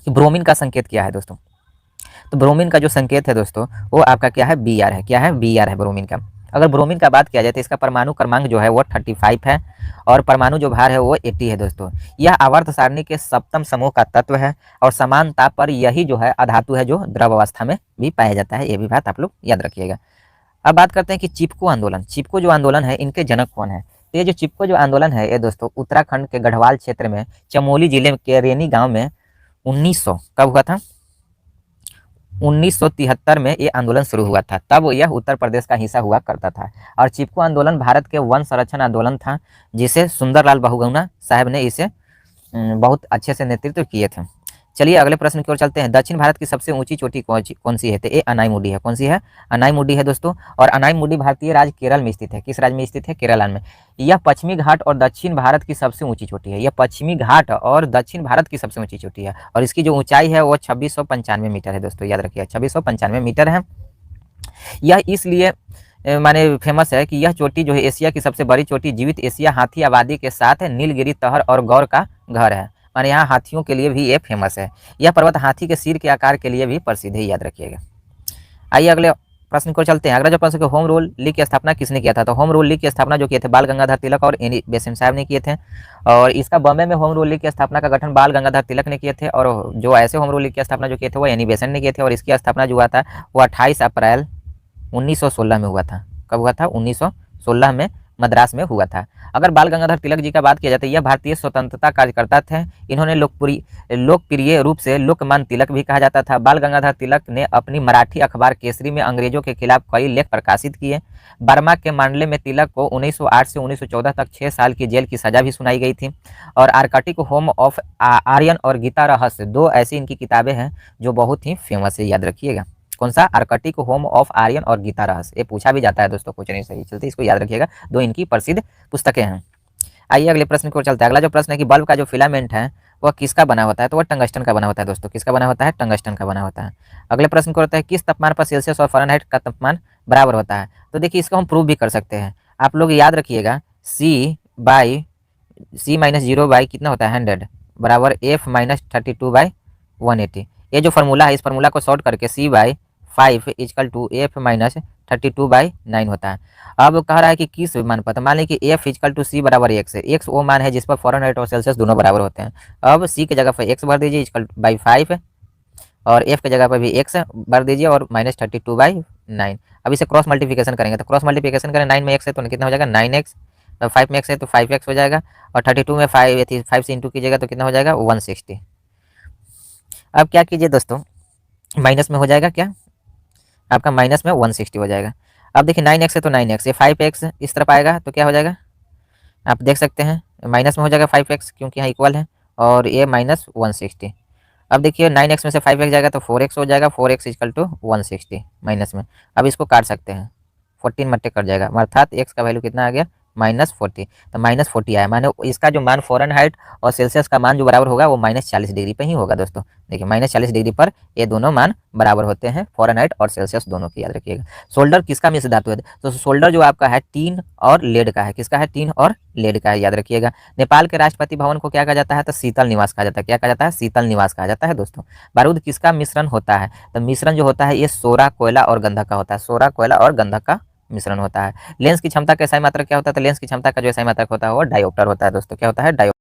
कि ब्रोमीन का संकेत क्या है दोस्तों। तो ब्रोमीन का जो संकेत है दोस्तों वो आपका क्या है, Br है। क्या है, Br है ब्रोमीन का। अगर ब्रोमीन का बात किया जाए तो इसका परमाणु क्रमांक जो है वो 35 है और परमाणु जो भार है वो 80 है दोस्तों। यह आवर्त सारणी के सप्तम समूह का तत्व है और समान ताप पर यही जो है अधातु है जो द्रव अवस्था में भी पाया जाता है। ये भी बात आप लोग याद रखिएगा। अब बात करते हैं कि चिपको आंदोलन। चिपको जो आंदोलन है इनके जनक कौन है। तो ये जो चिपको जो आंदोलन है ये दोस्तों उत्तराखंड के गढ़वाल क्षेत्र में चमोली जिले के रेनी गांव में 1900 कब हुआ था, 1973 में ये आंदोलन शुरू हुआ था। तब यह उत्तर प्रदेश का हिस्सा हुआ करता था और चिपको आंदोलन भारत के वन संरक्षण आंदोलन था जिसे सुंदरलाल बहुगुणा साहब ने इसे बहुत अच्छे से नेतृत्व किए थे। चलिए अगले प्रश्न की ओर चलते हैं। दक्षिण भारत की सबसे ऊंची चोटी कौन सी है। तो ये अनाईमुडी है। कौन सी है, अनाईमुडी है दोस्तों। और अनाईमुडी भारतीय राज्य केरल में स्थित है। किस राज्य में स्थित है, केरल में। यह पश्चिमी घाट और दक्षिण भारत की सबसे ऊंची चोटी है। यह पश्चिमी घाट और दक्षिण भारत की सबसे ऊंची चोटी है और इसकी जो ऊंचाई है वो 2695 मीटर है दोस्तों। याद रखिए 2695 मीटर है। यह इसलिए माने फेमस है कि यह चोटी जो है एशिया की सबसे बड़ी चोटी जीवित एशिया हाथी आबादी के साथ नीलगिरी तहर और गौर का घर है। माने यहाँ हाथियों के लिए भी ये फेमस है। यह पर्वत हाथी के सिर के आकार के लिए भी प्रसिद्ध है। याद रखिएगा। आइए अगले प्रश्न को चलते हैं। अगला जो प्रश्न होम रूल लीग की स्थापना किसने किया था। तो होम रूल लीग की स्थापना जो किए थे बाल गंगाधर तिलक और एनी बेसेंट साहब ने किए थे। और इसका बॉम्बे में होम रूल लीग की स्थापना का गठन बाल गंगाधर तिलक ने किए थे और जो ऐसे होम रूल लीग की स्थापना जो किए थे वो एनी बेसेंट ने किए थे। और इसकी स्थापना जो हुआ था वो 28 अप्रैल 1916 में हुआ था। कब हुआ था, 1916 में मद्रास में हुआ था। अगर बाल गंगाधर तिलक जी का बात किया जाए तो यह भारतीय स्वतंत्रता कार्यकर्ता थे। इन्होंने लोकप्रिय रूप से लोकमान तिलक भी कहा जाता था। बाल गंगाधर तिलक ने अपनी मराठी अखबार केसरी में अंग्रेजों के खिलाफ कई लेख प्रकाशित किए। बर्मा के मांडले में तिलक को 1908 से 1914 तक 6 साल की जेल की सजा भी सुनाई गई थी। और आर्कटिक होम ऑफ आर्यन और गीता रहस्य दो ऐसी इनकी किताबें हैं जो बहुत ही फेमस है। याद रखिएगा। कौन सा, आर्कटिक होम ऑफ आर्यन और गीता रहस्य। ये पूछा भी जाता है दोस्तों क्वेश्चन नहीं सही चलते, इसको याद रखिएगा। दो इनकी प्रसिद्ध पुस्तकें हैं। आइए अगले प्रश्न की ओर चलते हैं। अगला जो प्रश्न है कि बल्ब का जो फिलामेंट है वह किसका बना होता है। तो वह टंगस्टन का बना होता है दोस्तों। किसका बना होता है, टंगस्टन का बना होता है। अगले प्रश्न को होता है किस तापमान पर सेल्सियस और फ़ारेनहाइट का तापमान बराबर होता है। तो देखिए इसको हम प्रूव भी कर सकते हैं। आप लोग याद रखिएगा C-0 कितना होता है 100 बराबर F-32/180। ये जो फार्मूला है इस फार्मूला को शॉर्ट करके C/5 = F-32/9 होता है। अब कह रहा है कि किस मान पर, तो मान लीजिए कि F = C बराबर x है। x वो मान है जिस पर फ़ारेनहाइट और सेल्सियस दोनों बराबर होते हैं। अब C की जगह पर x भर दीजिए /5 और F की जगह पर भी x भर दीजिए और -32/9। अब इसे क्रॉस मल्टीप्लिकेशन करेंगे तो क्रॉस मल्टीप्लिकेशन करें 9 में x है तो कितना हो जाएगा 9x, 5 में x है तो 5x हो जाएगा और 32 में 5 से इंटू कीजिएगा तो कितना हो जाएगा 160। अब क्या कीजिए दोस्तों, माइनस में हो जाएगा क्या आपका, माइनस में 160 हो जाएगा। अब देखिए 9x है तो 9x, ये 5x इस तरफ आएगा तो क्या हो जाएगा, आप देख सकते हैं माइनस में हो जाएगा 5x क्योंकि यहाँ इक्वल है और ये -160। अब देखिए 9x में से 5x जाएगा तो 4x हो जाएगा, 4x = 160 माइनस में। अब इसको काट सकते हैं 14 मट्टे कट जाएगा अर्थात x का वैल्यू कितना आ गया -40। तो -40 आया, माने इसका जो मान फ़ारेनहाइट और सेल्सियस का मान जो बराबर होगा वो -40 डिग्री पे ही होगा दोस्तों। देखिए -40 डिग्री पर ये दोनों मान बराबर होते हैं, फ़ारेनहाइट और सेल्सियस दोनों की। याद रखिएगा। सोल्डर किसका मिश्र धातु है, तो सोल्डर जो आपका है टीन और लेड का है। किसका है, टीन और लेड का है। याद रखिएगा। नेपाल के राष्ट्रपति भवन को क्या कहा जाता है, तो शीतल निवास कहा जाता है। क्या कहा जाता है, शीतल निवास कहा जाता है दोस्तों। बारूद किसका मिश्रण होता है, तो मिश्रण जो होता है ये सोरा, कोयला और गंधक का होता है। सोरा, कोयला और गंधक का मिश्रण होता है। लेंस की क्षमता का SI मात्रक क्या होता है, तो लेंस की क्षमता का जो SI मात्रक होता है वो डायोप्टर होता है दोस्तों। क्या होता है, डायोप्टर।